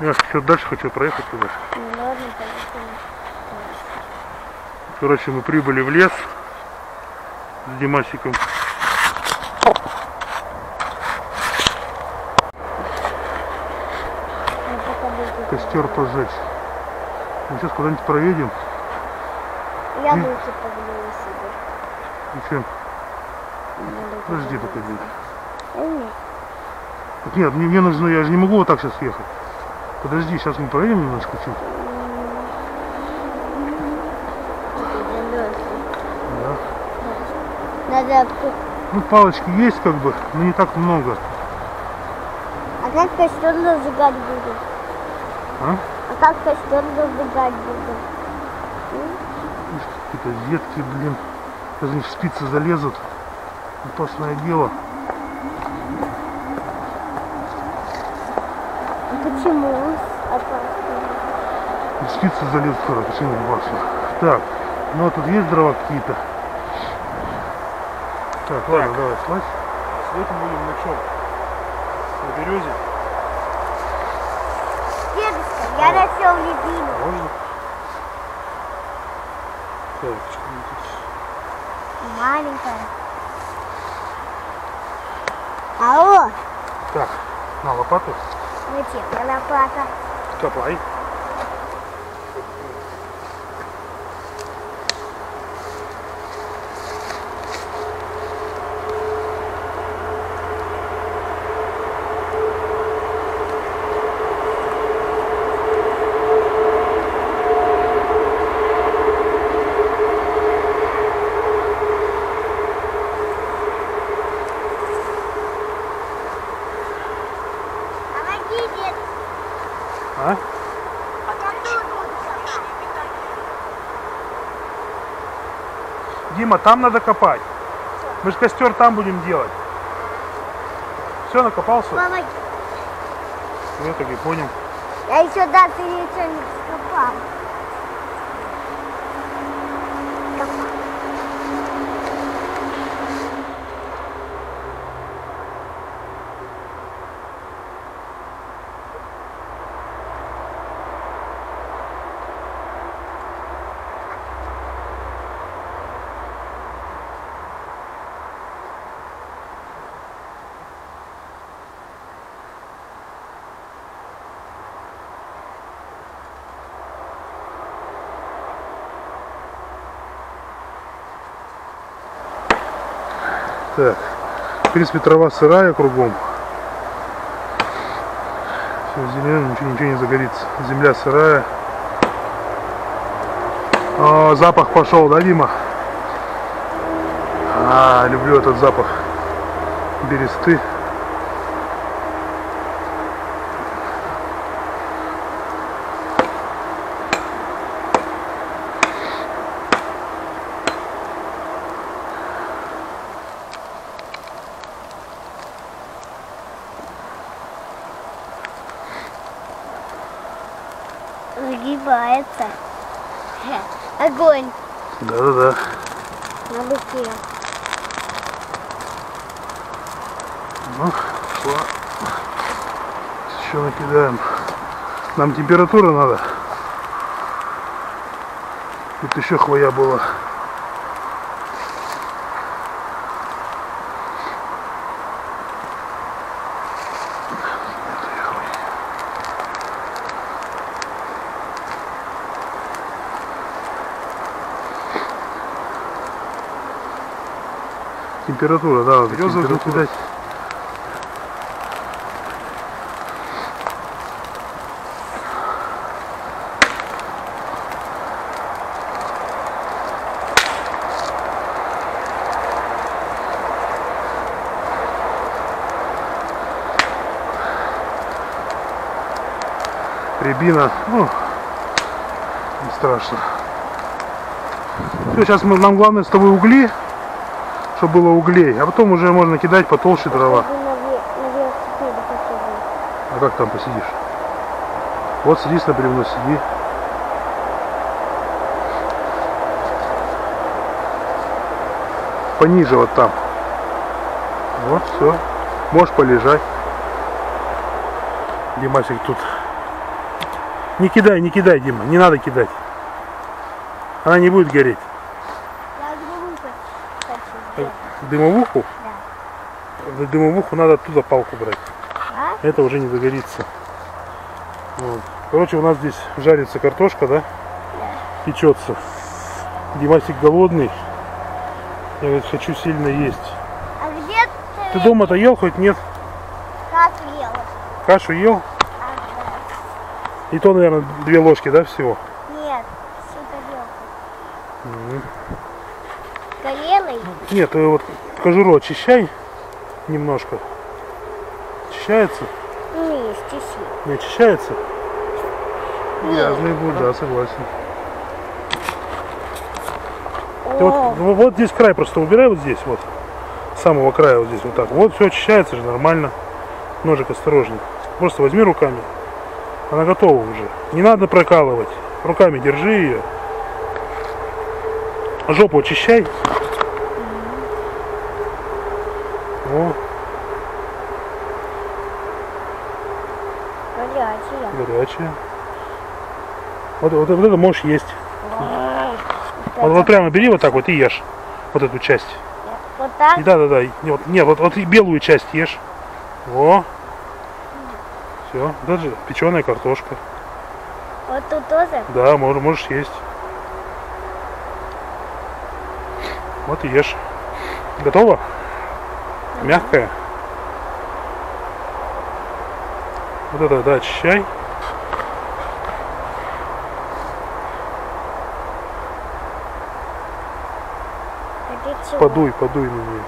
Я еще дальше хочу проехать туда. Короче, мы прибыли в лес с Димасиком. Костер пожечь. Мы сейчас куда-нибудь проедем. Яблоки повалили себе. Зачем? Подожди, пока нет. Нет. Нет, мне нужно, я же не могу вот так сейчас ехать. Подожди, сейчас мы проедем немножко чуть. Да. Надо... Ну, палочки есть как бы, но не так много. А как костер зажигать будем? А? А как костер зажигать будем? Какие-то ветки, блин. Сейчас они в спицы залезут. Опасное дело. А почему опасно? В спицы залезут, почему опасно? Так, ну а тут есть дрова какие-то? Так, ладно, давай, слазь. Светим будем на чем? На березе? Дедушка, я нашел любимый. Можно? Так, что-нибудь. Маленькая. Алло. Так, на лопату. Зачем лопата? Копай. А? Дима, там надо копать. Мы же костер там будем делать. Все, накопался? Помоги. Я так и понял. Я еще даже ничего не скопал. Так, в принципе, трава сырая кругом. Все зелено, ничего не загорится. Земля сырая. О, запах пошел, да, Дима? Люблю этот запах бересты. Загибается. Огонь. Да-да-да. На руке. Ну, шла. Еще накидаем. Нам температура надо. Тут еще хвоя была. Температура, да, надо температуру кидать. Рябина, ну, не страшно. Все, сейчас нам главное с тобой угли, чтобы было углей, а потом уже можно кидать потолще дрова. А как там посидишь? Вот садись на бревно, сиди. Пониже вот там. Вот, все. Можешь полежать. Димасик тут Не кидай, не кидай, Дима, не надо кидать. Она не будет гореть. Я дымовуху хочу сделать. Дымовуху? Да. В дымовуху надо оттуда палку брать. А? Это уже не загорится. Вот. Короче, у нас здесь жарится картошка, да? Печется. Димасик голодный. Я говорит, хочу сильно есть. А где Ты дома-то ел хоть нет? как ела? Кашу ел? Ага. И то, наверное, 2 ложки, да, всего? Нет, всю тарелку. Горелый? Нет, ты вот кожуру очищай немножко. Очищается? Не, стихи. Не очищается? Грязный будет, да, согласен. Ты вот здесь край просто убирай, вот здесь вот. С самого края вот здесь вот так. Вот все очищается же нормально. Ножик осторожно. Просто возьми руками. Она готова уже. Не надо прокалывать. Руками держи ее. Жопу очищай. О, Горячая. горячая. Вот это можешь есть. Вот прямо бери вот так вот и ешь. Вот эту часть. Вот так? Да. Нет, вот и белую часть ешь. Во. Все. Даже печеная картошка. Вот тут тоже? Да, можешь есть. Вот и ешь. Готово? Мягкая. Вот это, да, очищай. Подуй на нее.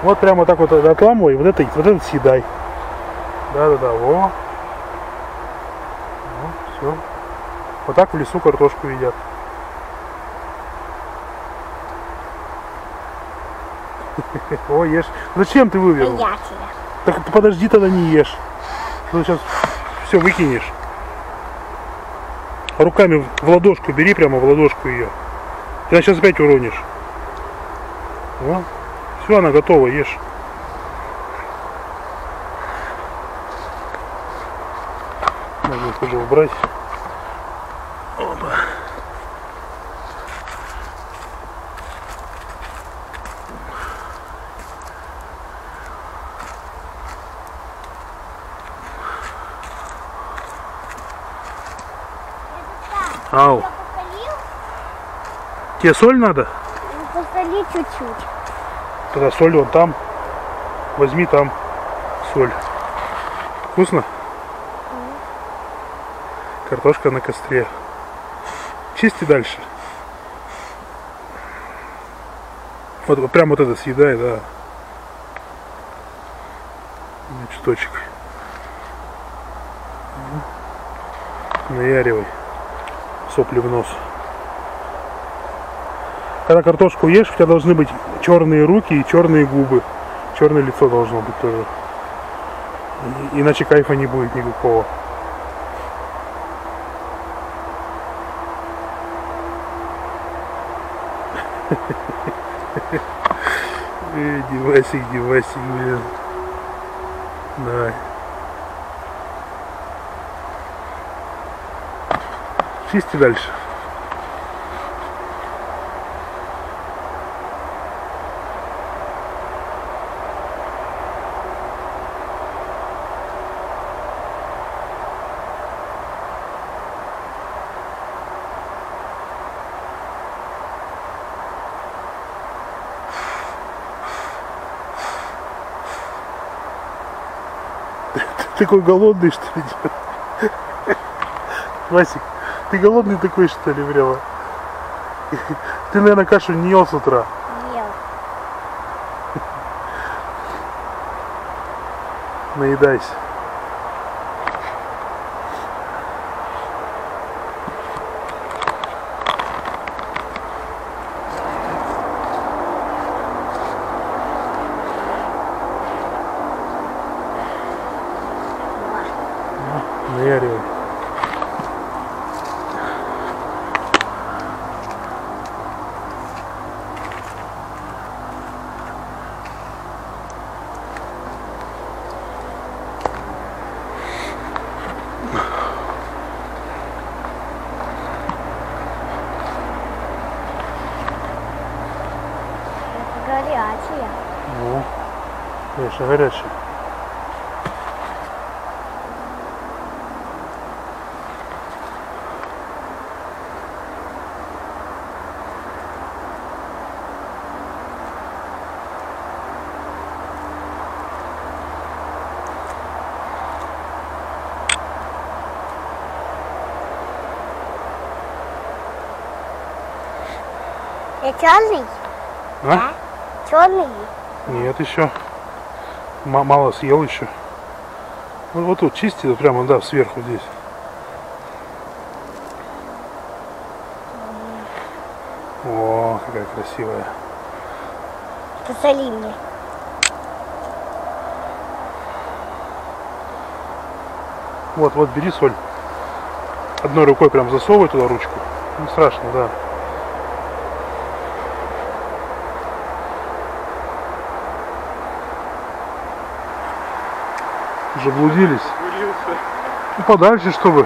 Вот прямо так вот отламывай, вот это съедай. Да, во. Все. Вот так в лесу картошку едят. О, ешь. Зачем ты вывел? Горячая. Так подожди, тогда не ешь. Ты сейчас все выкинешь. Руками в ладошку бери, прямо в ладошку ее. Ты сейчас опять уронишь. О, все, она готова, ешь. Можно их уже убрать. Опа. Ау. Я посолил? Тебе соль надо? Посоли чуть-чуть. Тогда соль вон там. Возьми там соль. Вкусно? Картошка на костре. Чисти дальше. Вот прям вот это съедай, да. Чуточек. Наяривай. Сопли в нос. Когда картошку ешь, у тебя должны быть черные руки и черные губы. Черное лицо должно быть тоже. Иначе кайфа не будет никакого. Дивасик, блин. Давай. Чисти дальше. Ты такой голодный, что ли? Васик, ты голодный такой, что ли, прямо? Ты, наверное, кашу не ел с утра. Ел. Наедайся. Наяривай. горячая. Ну, конечно, горячая. Я черный? А? Черный? Нет, еще. Мало съел еще. Вот тут чисти, вот прямо, да, сверху здесь. О, какая красивая. Посоли мне. Вот, вот, бери соль. Одной рукой прям засовывай туда ручку. Не страшно, да. Заблудились. Ну, подальше, чтобы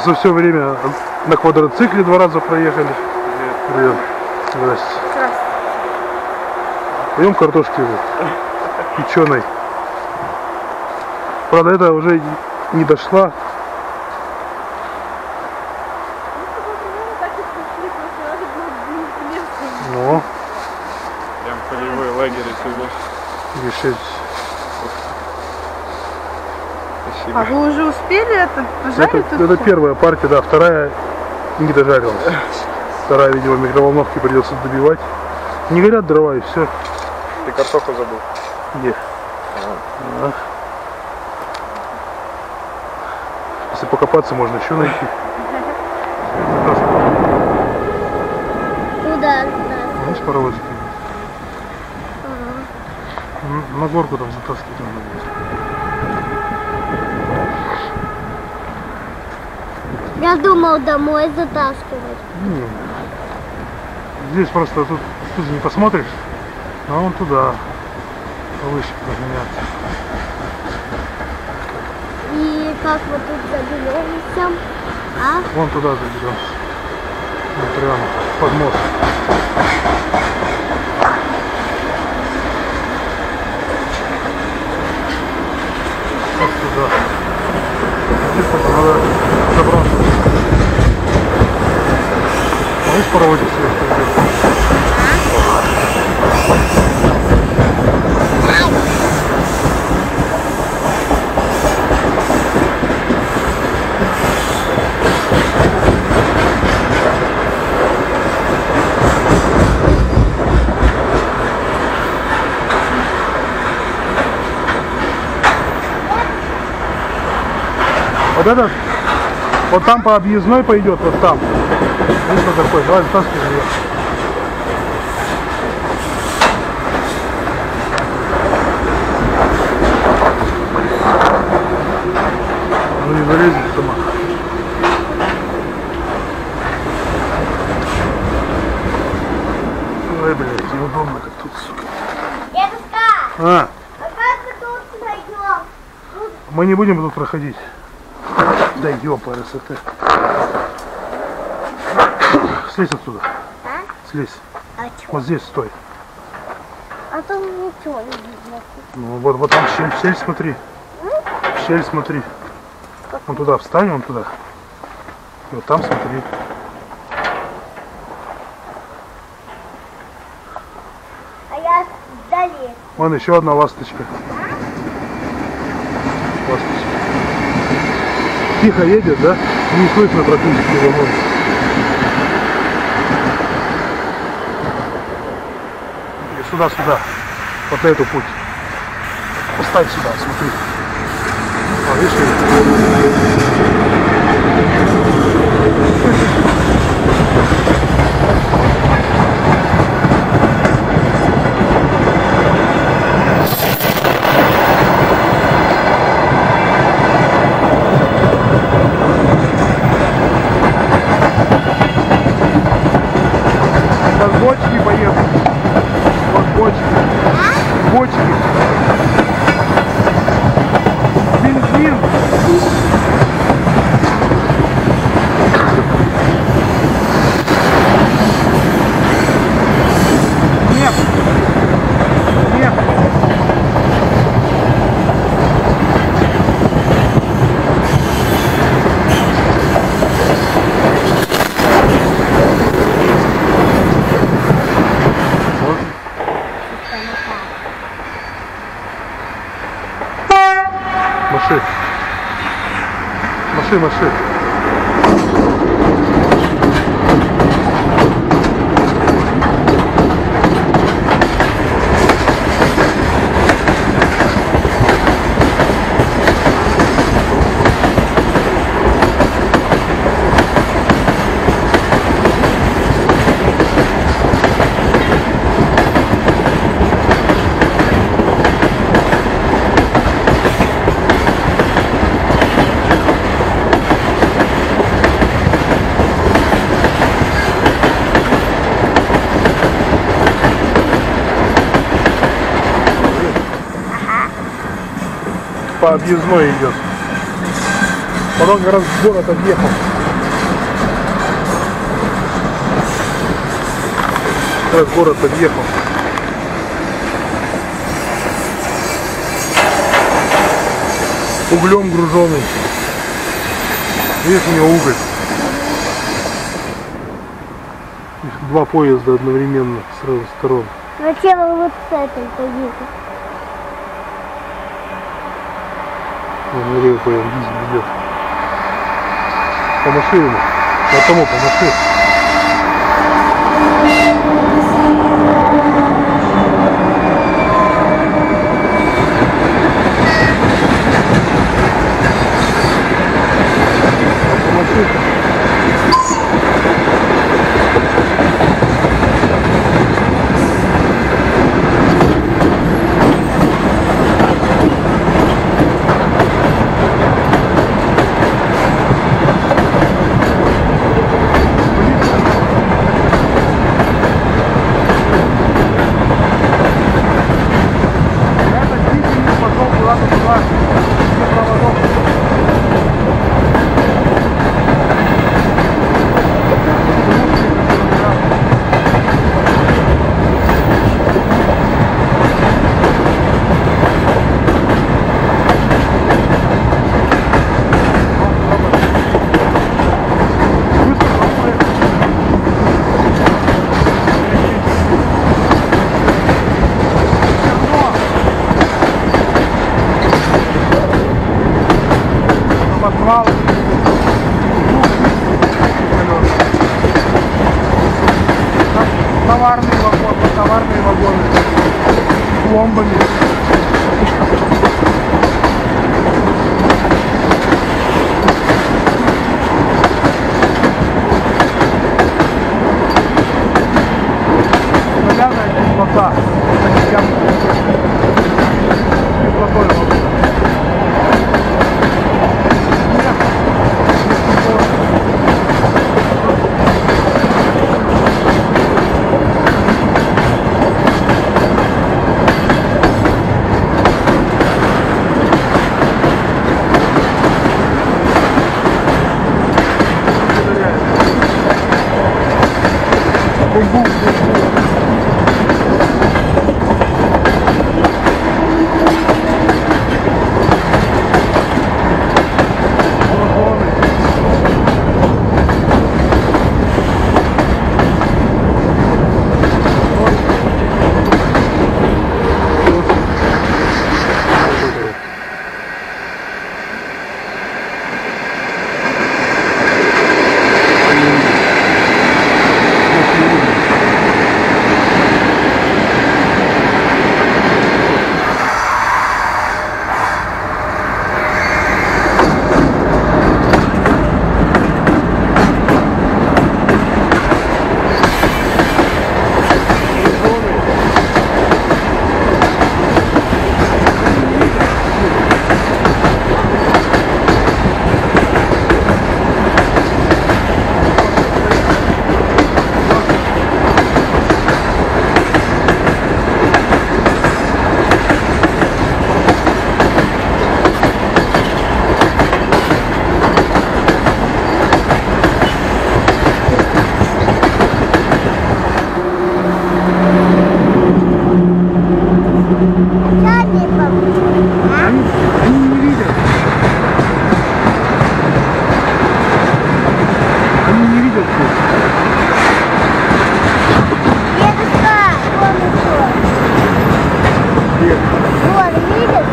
за все время на квадроцикле 2 раза проехали. Привет. Здрасте. Здравствуйте. Пойдем картошки печеной. Правда, это уже не дошла. Ну. Прям полевой лагерь отсюда. Решить. Спасибо. А вы уже успели это пожарить? Это первая партия, да, вторая не дожарилась. Вторая, видимо, в микроволновке придется добивать. Не горят дрова и все. Ты картоху забыл? Где? Да. Если покопаться, можно еще найти. Куда? Видишь, паровозик? На горку там затаскивать надо будет. Я думал домой затаскивать. Здесь просто тут же не посмотришь, а вон туда, повыше подняться. И как мы тут заберемся? А? Вон туда заберемся. Вот прямо под мост. Вот туда. Здесь только надо забраться. А видишь, паровозик сверху идет? Вот этот, вот там по объездной пойдет, вот там. Видишь, что такое? Давай вытаскивай ее. Ну не залезет сама. Ой, блядь, неудобно как тут, сука. Дедушка, А, как мы тут найдем? мы не будем тут проходить. Да ёпа, РСТ. Слезь отсюда. А? Слезь. А чё? Вот здесь стой. А там ничего не видно. Ну вот там щель смотри. Щель смотри. Вон туда встань, вон туда. И вот там смотри. А я вдали. Вон еще одна ласточка. Ласточка. Тихо едет, да? Не слышно практически его ноги. И сюда. Вот на эту путь. Поставь сюда, смотри. А, видишь? Сейчас бочки поедут. Вот бочки. Бочки. Бензин. Маши, маши. По объездной идет. Потом как раз в город объехал. Как раз город объехал. Углем груженый. Видишь, у него уголь. Два поезда одновременно с разных сторон. Зачем вот с этой поехать? Налево поедем, дизель идет. Помаши ему. Вот тому помаши. Товарные вагоны с пломбами. Соляная кислота. Кислотой вообще.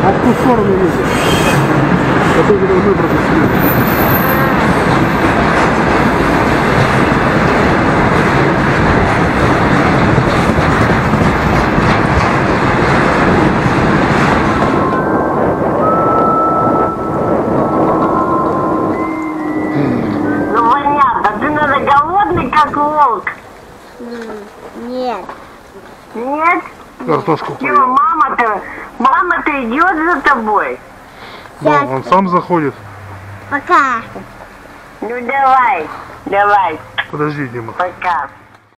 В ту сторону едет. Которые должны протестировать. Ну понятно, ты, наверное, голодный, как волк. Нет. Нет? Картошку Чего, поел. мама-то идет за тобой? Да, он сам заходит. Пока. Ну давай, Подожди, Дима. пока.